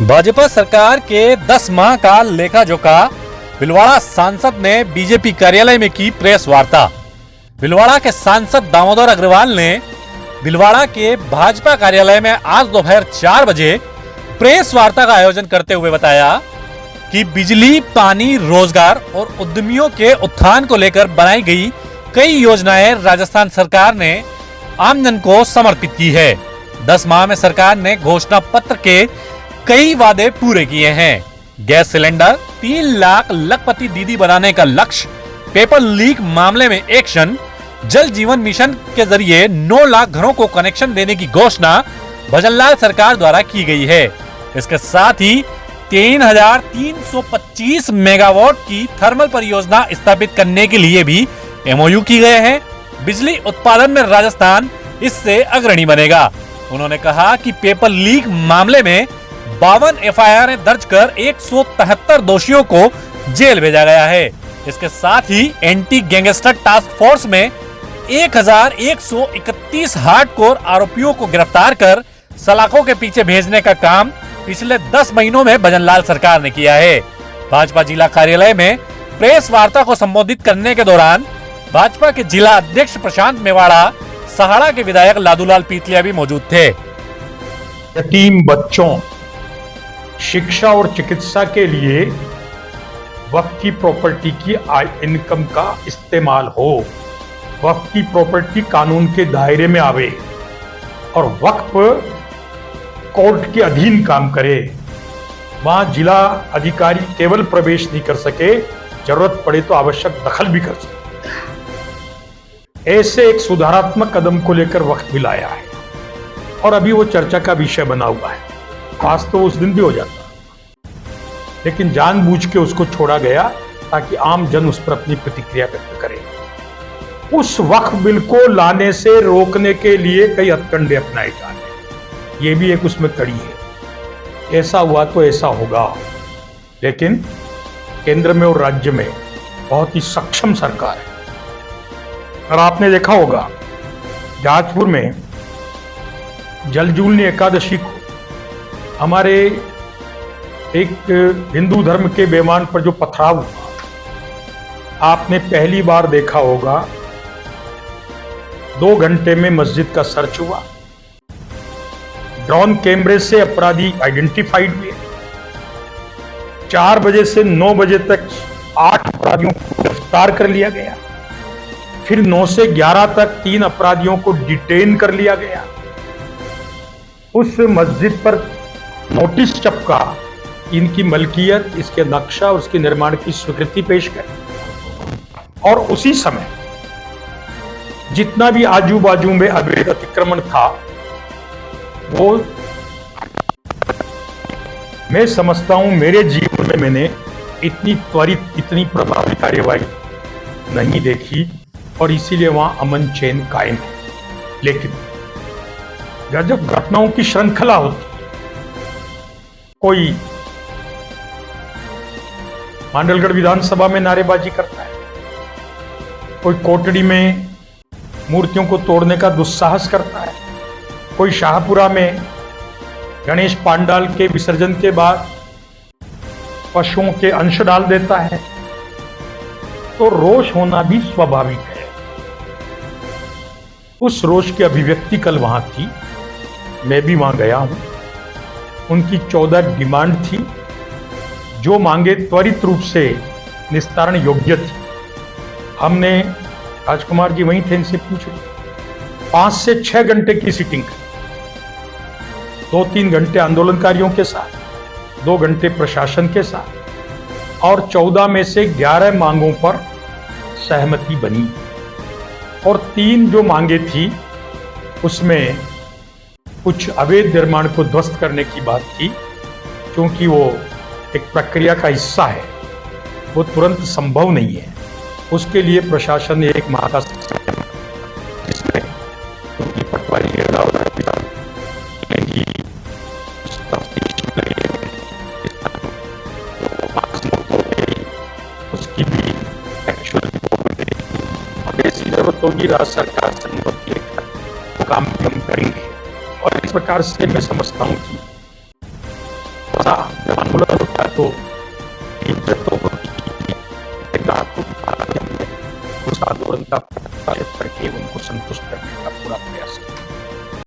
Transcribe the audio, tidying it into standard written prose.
भाजपा सरकार के 10 माह का लेखा जोखा। भीलवाड़ा सांसद ने बीजेपी कार्यालय में की प्रेस वार्ता। भीलवाड़ा के सांसद दामोदर अग्रवाल ने भीलवाड़ा के भाजपा कार्यालय में आज दोपहर 4 बजे प्रेस वार्ता का आयोजन करते हुए बताया कि बिजली, पानी, रोजगार और उद्यमियों के उत्थान को लेकर बनाई गई कई योजनाएं राजस्थान सरकार ने आमजन को समर्पित की है। 10 माह में सरकार ने घोषणा पत्र के कई वादे पूरे किए हैं। गैस सिलेंडर, 3 लाख लखपति दीदी बनाने का लक्ष्य, पेपर लीक मामले में एक्शन, जल जीवन मिशन के जरिए 9 लाख घरों को कनेक्शन देने की घोषणा भजनलाल सरकार द्वारा की गई है। इसके साथ ही 3,325 मेगावाट की थर्मल परियोजना स्थापित करने के लिए भी एमओयू की गए हैं। बिजली उत्पादन में राजस्थान इससे अग्रणी बनेगा। उन्होंने कहा कि पेपर लीक मामले में 52 एफआईआर दर्ज कर 173 दोषियों को जेल भेजा गया है। इसके साथ ही एंटी गैंगस्टर टास्क फोर्स में 1131 हार्डकोर आरोपियों को गिरफ्तार कर सलाखों के पीछे भेजने का काम पिछले 10 महीनों में भजनलाल सरकार ने किया है। भाजपा जिला कार्यालय में प्रेस वार्ता को संबोधित करने के दौरान भाजपा के जिला अध्यक्ष प्रशांत मेवाड़ा, सहाड़ा के विधायक लादूलाल पीतलिया भी मौजूद थे। यतीम बच्चों, शिक्षा और चिकित्सा के लिए वक्फ की प्रॉपर्टी की इनकम का इस्तेमाल हो, वक्फ की प्रॉपर्टी कानून के दायरे में आवे और वक्फ कोर्ट के अधीन काम करे। वहां जिला अधिकारी केवल प्रवेश नहीं कर सके, जरूरत पड़े तो आवश्यक दखल भी कर सके। ऐसे एक सुधारात्मक कदम को लेकर वक्त भी लाया है और अभी वो चर्चा का विषय बना हुआ है। आज तो उस दिन भी हो जाता, लेकिन जानबूझ के उसको छोड़ा गया ताकि आम जन उस पर अपनी प्रतिक्रिया व्यक्त करे। उस वक्फ बिल को लाने से रोकने के लिए कई हथकंडे अपनाए जा रहे हैं, ये भी एक उसमें कड़ी है। ऐसा हुआ तो ऐसा होगा, लेकिन केंद्र में और राज्य में बहुत ही सक्षम सरकार है। और आपने देखा होगा जहाजपुर में जलजूलनी एकादशी को हमारे एक हिंदू धर्म के बेईमान पर जो पथराव हुआ, आपने पहली बार देखा होगा 2 घंटे में मस्जिद का सर्च हुआ, ड्रोन कैमरे से अपराधी आइडेंटिफाइड हुए, 4 बजे से 9 बजे तक 8 अपराधियों को गिरफ्तार कर लिया गया, फिर 9 से 11 तक 3 अपराधियों को डिटेन कर लिया गया। उस मस्जिद पर नोटिस चपका, इनकी मलकियत, इसके नक्शा और उसके निर्माण की स्वीकृति पेश कर। और उसी समय जितना भी आजू बाजू में अवैध अतिक्रमण था, वो मैं समझता हूं मेरे जीवन में मैंने इतनी त्वरित, इतनी प्रभावी कार्यवाही नहीं देखी और इसीलिए वहां अमन चैन कायम है। लेकिन जब घटनाओं की श्रृंखला होती, कोई मांडलगढ़ विधानसभा में नारेबाजी करता है, कोई कोटड़ी में मूर्तियों को तोड़ने का दुस्साहस करता है, कोई शाहपुरा में गणेश पांडाल के विसर्जन के बाद पशुओं के अंश डाल देता है, तो रोष होना भी स्वाभाविक है। उस रोष की अभिव्यक्ति कल वहां थी, मैं भी वहां गया हूं। उनकी 14 डिमांड थी, जो मांगे त्वरित रूप से निस्तारण योग्य थी। हमने राजकुमार जी वहीं थे, इनसे पूछ लिया। 5 से 6 घंटे की सिटिंग, 2-3 घंटे आंदोलनकारियों के साथ, 2 घंटे प्रशासन के साथ, और 14 में से 11 मांगों पर सहमति बनी। और 3 जो मांगे थी, उसमें कुछ अवैध निर्माण को ध्वस्त करने की बात थी, क्योंकि वो एक प्रक्रिया का हिस्सा है, वो तुरंत संभव नहीं है। उसके लिए प्रशासन ने 1 माह का जिसमें उनकी पटवारी उसकी भी एक्चुअल ऐसी जरूरत होगी राज्य सरकार से अनुमति लेकर वो काम भी हम करेंगे। और इस प्रकार से मैं समझता हूं कि जब आंदोलन होता है तो